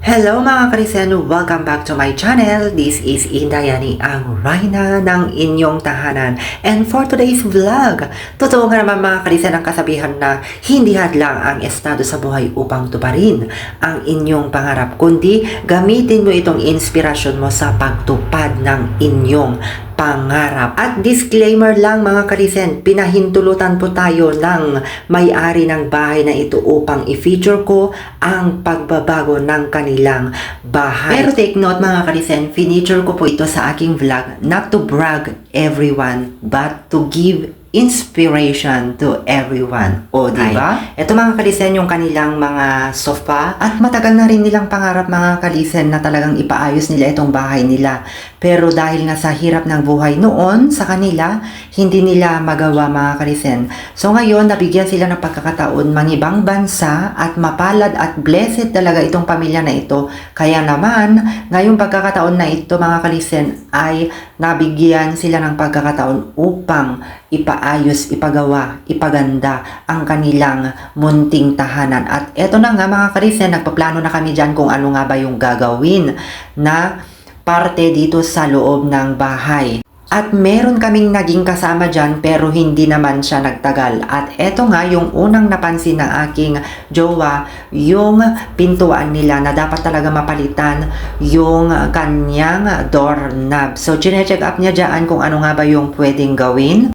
Hello mga Karisen! Welcome back to my channel. This is Indayani, ang Rhina ng inyong tahanan. And for today's vlog, totoo nga naman mga Karisen ang kasabihan na hindi hadlang ang estado sa buhay upang tuparin ang inyong pangarap, kundi gamitin mo itong inspirasyon mo sa pagtupad ng inyong pangarap. At disclaimer lang mga Karisen, pinahintulutan po tayo ng may-ari ng bahay na ito upang i-feature ko ang pagbabago ng kanilang bahay. Pero take note mga Karisen, finiture ko po ito sa aking vlog, not to brag everyone, but to give inspiration to everyone. O, diba? Ito mga Kalisen, yung kanilang mga sofa. At matagal na rin nilang pangarap mga Kalisen na talagang ipaayos nila itong bahay nila. Pero dahil nga sa hirap ng buhay noon sa kanila, hindi nila magawa mga Kalisen. So ngayon, nabigyan sila ng pagkakataon mangibang bansa at mapalad at blessed talaga itong pamilya na ito. Kaya naman, ngayong pagkakataon na ito mga Kalisen ay nabigyan sila ng pagkakataon upang ipaayos, ipagawa, ipaganda ang kanilang munting tahanan. At eto na nga mga Karisen, nagpaplano na kami dyan kung ano nga ba yung gagawin na parte dito sa loob ng bahay. At meron kaming naging kasama dyan pero hindi naman siya nagtagal. At eto nga yung unang napansin ng aking jowa, yung pintuan nila na dapat talaga mapalitan yung kanyang doorknob. So chine-check up niya dyan kung ano nga ba yung pwedeng gawin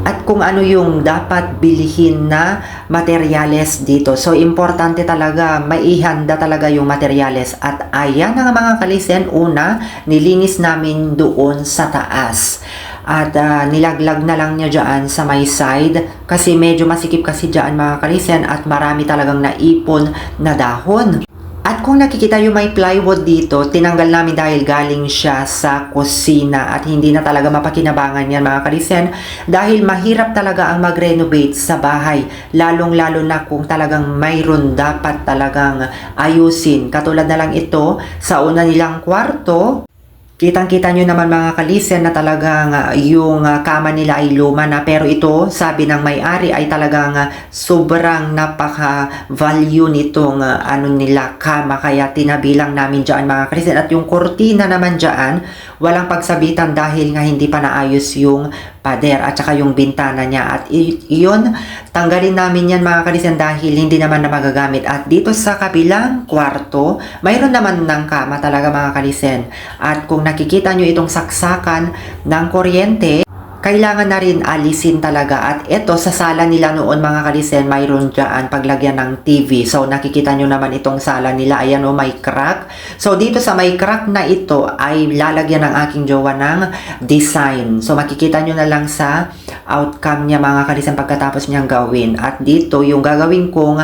at kung ano yung dapat bilihin na materyales dito. So, importante talaga, maihanda talaga yung materyales. At ayan na nga mga Kalisen, una, nilinis namin doon sa taas. At nilaglag na lang niya dyan sa may side kasi medyo masikip kasi dyan mga Kalisen at marami talagang naipon na dahon. At kung nakikita yung may plywood dito, tinanggal namin dahil galing siya sa kusina at hindi na talaga mapakinabangan yan mga Kalisen dahil mahirap talaga ang mag-renovate sa bahay, lalong-lalo na kung talagang mayroon dapat talagang ayusin. Katulad na lang ito sa una nilang kwarto. Kitang-kita nyo naman mga Kalisen na talagang yung kama nila ay luma na, pero ito sabi ng may-ari ay talagang sobrang napaka-value nitong ano nila kama, kaya tinabilang namin dyan mga Kalisen. At yung kurtina naman dyan walang pagsabitan dahil nga hindi pa naayos yung pader at saka yung bintana niya. At yun, tanggalin namin yan mga Kalisen dahil hindi naman na magagamit. At dito sa kabilang kwarto, mayroon naman ng kama talaga mga Kalisen. At kung nakikita nyo itong saksakan ng kuryente, kailangan na rin alisin talaga. At ito sa sala nila noon mga Kalisen, mayroon dyan paglagyan ng TV. So nakikita nyo naman itong sala nila, ayan o, may crack. So dito sa may crack na ito ay lalagyan ng aking jowa ng design. So makikita nyo na lang sa outcome niya mga Kalisen pagkatapos niyang gawin. At dito yung gagawin kong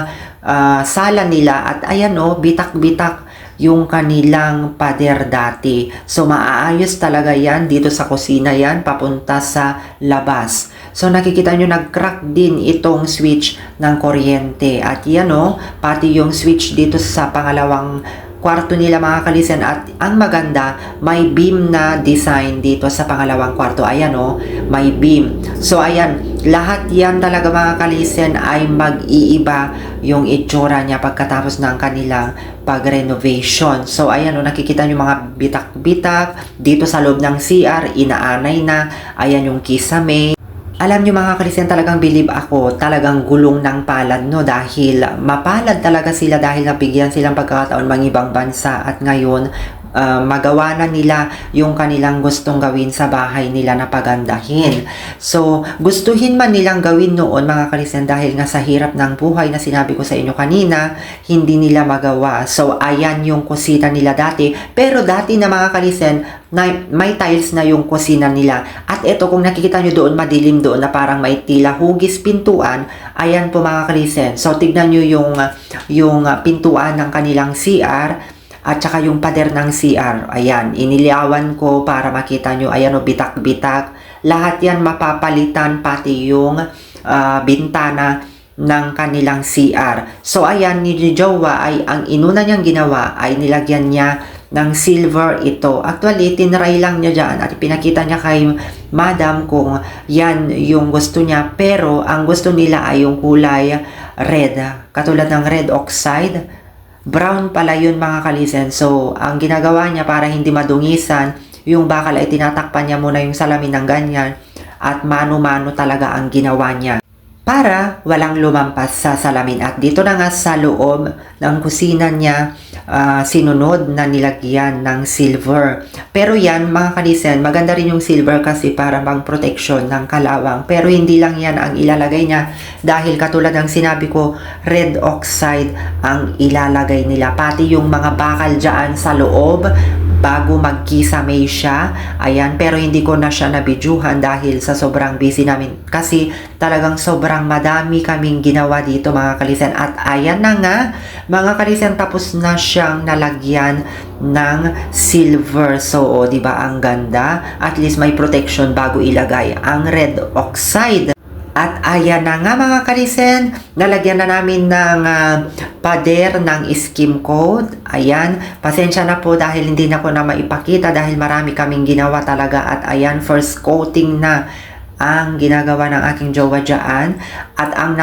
sala nila, at ayan o, bitak-bitak yung kanilang pader dati. So maaayos talaga yan dito sa kusina, yan papunta sa labas. So nakikita nyo nag-crack din itong switch ng kuryente. At yan o, pati yung switch dito sa pangalawang kwarto nila mga Kalisen. At ang maganda, may beam na design dito sa pangalawang kwarto. Ayan o, may beam. So ayan, lahat yan talaga mga Kalisen ay mag-iiba yung itsura niya pagkatapos ng kanilang pag-renovation. So ayan o, nakikita nyo mga bitak-bitak dito sa loob ng CR, inaanay na. Ayan yung kisame. Alam nyo mga Kalisen, talagang believe ako, talagang gulong ng palad no, dahil mapalad talaga sila dahil nabigyan silang pagkakataon mangibang bansa at ngayon magawa na nila yung kanilang gustong gawin sa bahay nila na pagandahin. So, gustuhin man nilang gawin noon mga Kalisen dahil nga sa hirap ng buhay na sinabi ko sa inyo kanina, hindi nila magawa. So, ayan yung kusina nila dati. Pero dati na mga Kalisen, na may tiles na yung kusina nila. At ito, kung nakikita nyo doon, madilim doon na parang may tila hugis pintuan. Ayan po mga Kalisen. So, tignan nyo yung pintuan ng kanilang CR at saka yung pader ng CR. Ayan, iniliawan ko para makita nyo. Ayan o, bitak-bitak. Lahat yan mapapalitan, pati yung bintana ng kanilang CR. So ayan, ni Jowa ay ang inuna niyang ginawa ay nilagyan niya ng silver ito. Actually, tinry lang niya dyan at pinakita niya kay Madam kung yan yung gusto niya. Pero ang gusto nila ay yung kulay red. Katulad ng red oxide. brown pala yun mga kalisen. So, ang ginagawa niya para hindi madungisan, yung bakal ay tinatakpan niya muna yung salamin ng ganyan at mano-mano talaga ang ginawa niya para walang lumampas sa salamin. At dito na nga sa loob ng kusina niya, sinunod na nilagyan ng silver. Pero yan mga kalisen, maganda rin yung silver kasi para pang protection ng kalawang. Pero hindi lang yan ang ilalagay niya dahil katulad ng sinabi ko, red oxide ang ilalagay nila. Pati yung mga bakal dyan sa loob bago magkisame siya. Ayan, pero hindi ko na siya nabidyuhan dahil sa sobrang busy namin. Kasi talagang sobrang madami kaming ginawa dito mga kalisen. At ayan na nga, mga kalisen, tapos na siyang nalagyan ng silver. So, di ba ang ganda? At least may protection bago ilagay ang red oxide. At ayan na nga mga kalisen, nalagyan na namin ng pader ng skim coat. Ayan, pasensya na po dahil hindi na ko na maipakita dahil marami kaming ginawa talaga. At ayan, first coating na ang ginagawa ng aking jowa dyan. At ang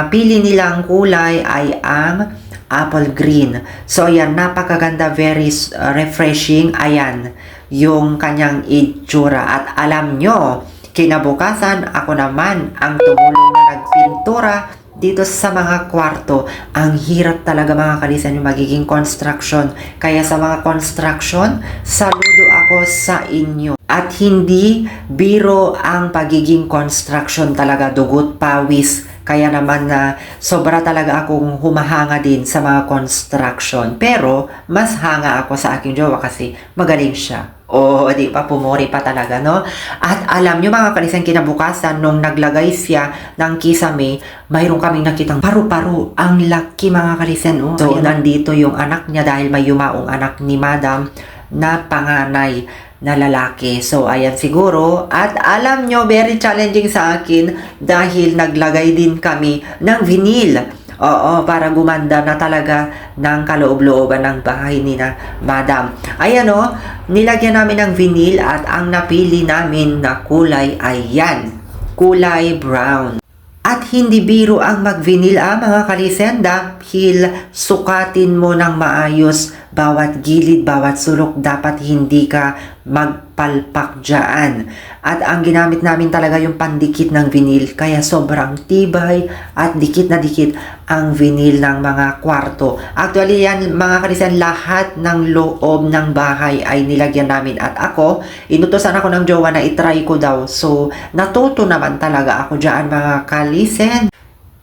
pili nilang kulay ay ang apple green. So ayan, napakaganda, very refreshing. Ayan, yung kanyang itsura. At alam nyo, kinabukasan, ako naman ang tumulong na nagpintura dito sa mga kwarto. Ang hirap talaga mga kalisen yung magiging construction. Kaya sa mga construction, saludo ako sa inyo. At hindi biro ang pagiging construction talaga, dugot, pawis. Kaya naman na sobra talaga akong humahanga din sa mga construction. Pero mas hanga ako sa aking jowa kasi magaling siya. O, di pa, pumuri pa talaga, no? At alam nyo mga kalisen, kinabukasan, nung naglagay siya ng kisame, mayroon kaming nakitang paru-paru. Ang laki mga kalisen, oh. So, nandito yung anak niya dahil may yumaong anak ni Madam na panganay na lalaki. So, ayan siguro. At alam nyo, very challenging sa akin dahil naglagay din kami ng vinyl. Oo, para gumanda na talaga ng kaloob-looban ng bahay ni na Madam. Ayan o, nilagyan namin ng vinyl at ang napili namin na kulay ay yan, kulay brown. At hindi biro ang mag-vinyl mga kalisen dahil sukatin mo ng maayos bawat gilid, bawat sulok. Dapat hindi ka magpalpak dyan. At ang ginamit namin talaga yung pandikit ng vinyl. Kaya sobrang tibay at dikit na dikit ang vinyl ng mga kwarto. Actually yan mga kalisen, lahat ng loob ng bahay ay nilagyan namin. At ako, inutosan ako ng jowa na itry ko daw. So, natuto naman talaga ako dyan mga kalisen.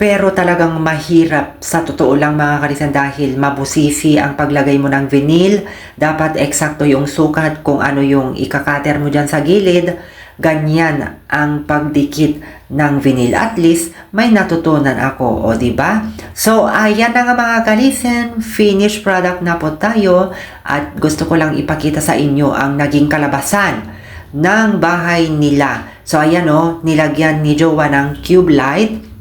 Pero talagang mahirap sa totoo lang mga kalisen dahil mabusisi ang paglagay mo ng vinyl. Dapat eksakto yung sukat kung ano yung ikakater mo dyan sa gilid. Ganyan ang pagdikit ng vinyl. At least may natutunan ako, o diba? So ayan na nga mga kalisen, finished product na po tayo. At gusto ko lang ipakita sa inyo ang naging kalabasan ng bahay nila. So ayan o, nilagyan ni Jowa ng cube light.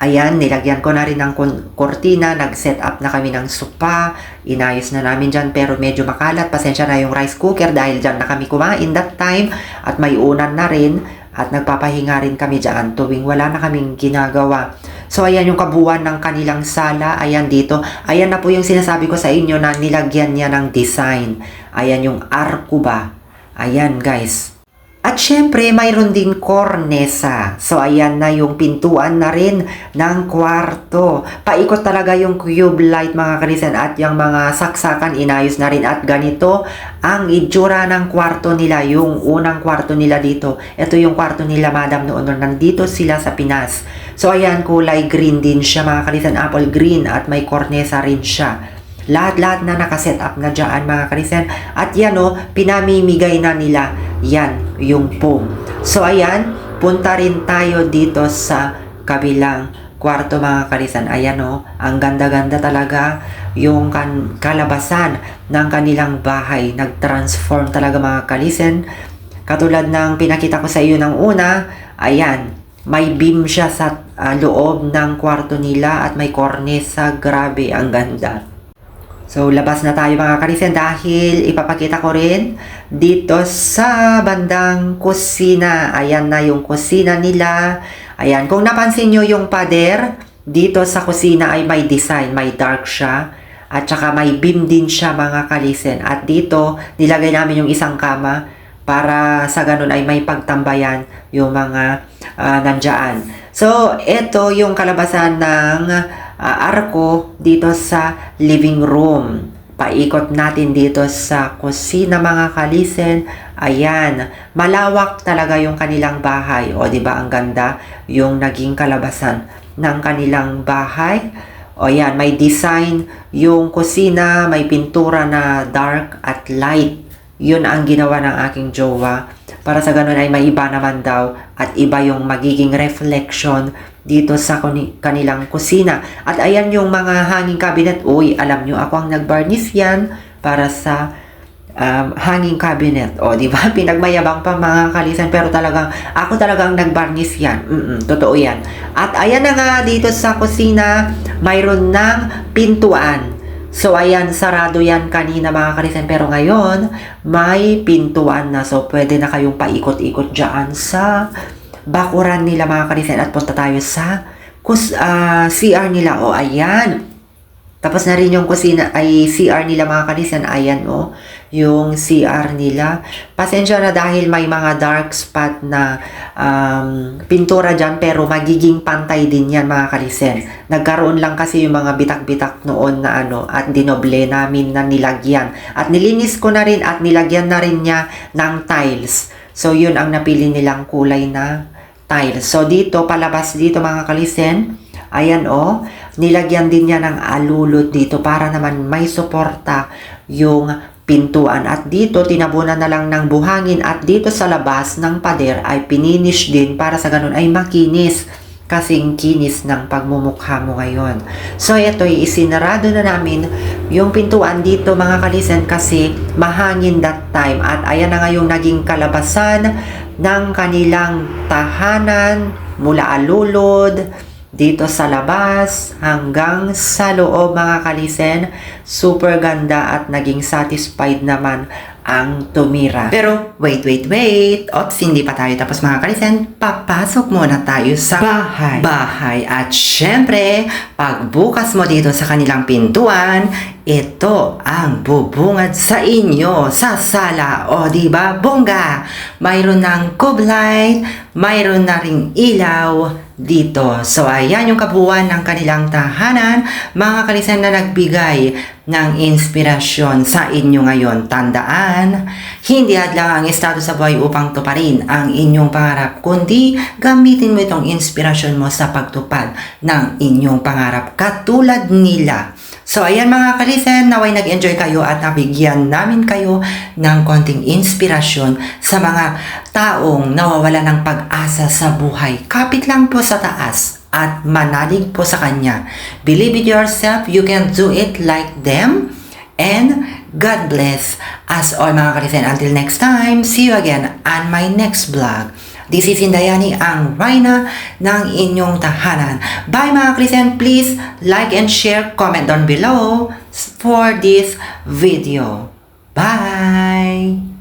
Ayan, nilagyan ko na rin ng kortina, nag-set up na kami ng sopa, inayos na namin dyan pero medyo makalat, pasensya na yung rice cooker dahil dyan na kami kumain that time at may unan na rin at nagpapahinga rin kami dyan tuwing wala na kaming ginagawa. So ayan yung kabuuan ng kanilang sala, ayan dito, ayan na po yung sinasabi ko sa inyo na nilagyan niya ng design, ayan yung arko ba, ayan guys. At syempre, mayroon din kornesa. So, ayan na yung pintuan na rin ng kwarto. Paikot talaga yung cube light mga kalisen at yung mga saksakan inayos na rin. At ganito ang itsura ng kwarto nila, yung unang kwarto nila dito. Ito yung kwarto nila Madam noon nandito sila sa Pinas. So, ayan, kulay green din siya mga kalisen, apple green at may kornesa rin siya. Lahat-lahat na nakaset up na dyan mga kalisen. At yan o, pinamimigay na nila. Yan, yung foam. So ayan, punta rin tayo dito sa kabilang kwarto mga kalisen. Ayan o, ang ganda-ganda talaga yung kalabasan ng kanilang bahay. Nag-transform talaga mga kalisen. Katulad ng pinakita ko sa iyo ng una, ayan, may beam siya sa loob ng kwarto nila at may kornesa. Grabe, ang ganda. So, labas na tayo mga kalisen dahil ipapakita ko rin dito sa bandang kusina. Ayan na yung kusina nila. Ayan, kung napansin nyo yung pader, dito sa kusina ay may design, may dark siya. At saka may beam din siya mga kalisen. At dito, nilagay namin yung isang kama para sa ganun ay may pagtambayan yung mga nandyan. So, ito yung kalabasan ng arko dito sa living room. Paikot natin dito sa kusina mga kalisen. Ayan, malawak talaga yung kanilang bahay. O, di ba ang ganda yung naging kalabasan ng kanilang bahay. O yan, may design yung kusina, may pintura na dark at light. Yun ang ginawa ng aking jowa. Para sa ganun ay may iba naman daw at iba yung magiging reflection dito sa kanilang kusina. At ayan yung mga hanging cabinet. Uy, alam nyo, ako ang nag-varnish yan para sa hanging cabinet. O, di ba? Pinagmayabang pa mga kalisan. Pero ako talagang nag-varnish yan. Totoo yan. At ayan na nga dito sa kusina, mayroon ng pintuan. So, ayan, sarado yan kanina mga kalisan. Pero ngayon, may pintuan na. So, pwede na kayong paikot-ikot dyan sa bakuran nila mga kalisan. At punta tayo sa CR nila. O, ayan. Tapos na rin yung kusina ay CR nila mga kalisan. Ayan o, yung CR nila. Pasensya na dahil may mga dark spot na pintura dyan pero magiging pantay din yan mga kalisen. Nagkaroon lang kasi yung mga bitak-bitak noon na at dinoble namin na nilagyan. At nilinis ko na rin at nilagyan na rin niya ng tiles. So yun ang napili nilang kulay na tiles. So dito, palabas dito mga kalisen. Ayan o, nilagyan din niya ng alulot dito para naman may suporta yung pintuan. At dito, tinabunan na lang ng buhangin at dito sa labas ng pader ay pininish din para sa ganun ay makinis. Kasing kinis ng pagmumukha mo ngayon. So, ito ay isinarado na namin yung pintuan dito mga kalisen kasi mahangin that time. At ayan na nga yung naging kalabasan ng kanilang tahanan mula alulod dito sa labas hanggang sa loob mga kalisen. Super ganda at naging satisfied naman ang tumira. Pero wait. Ops, hindi pa tayo tapos mga kalisen. Papasok muna tayo sa bahay. At syempre, pagbukas mo dito sa kanilang pintuan, ito ang bubungad sa inyo sa sala. O diba, bongga? Mayroon ng cube light, mayroon na ring ilaw dito. So ayan yung kabuuan ng kanilang tahanan, mga kalisen na nagbigay ng inspirasyon sa inyo ngayon. Tandaan, hindi hadlang ang estado sa buhay upang tuparin ang inyong pangarap, kundi gamitin mo itong inspirasyon mo sa pagtupad ng inyong pangarap katulad nila. So ayan mga kalisen, naway nag-enjoy kayo at nabigyan namin kayo ng konting inspirasyon sa mga taong nawawala ng pag-asa sa buhay. Kapit lang po sa taas at manalig po sa Kanya. Believe in yourself, you can do it like them. And God bless us all mga kalisen. Until next time, see you again on my next vlog. This is Indayani, ang Rhina ng inyong tahanan. Bye mga kalisen. Please like and share, comment down below for this video. Bye!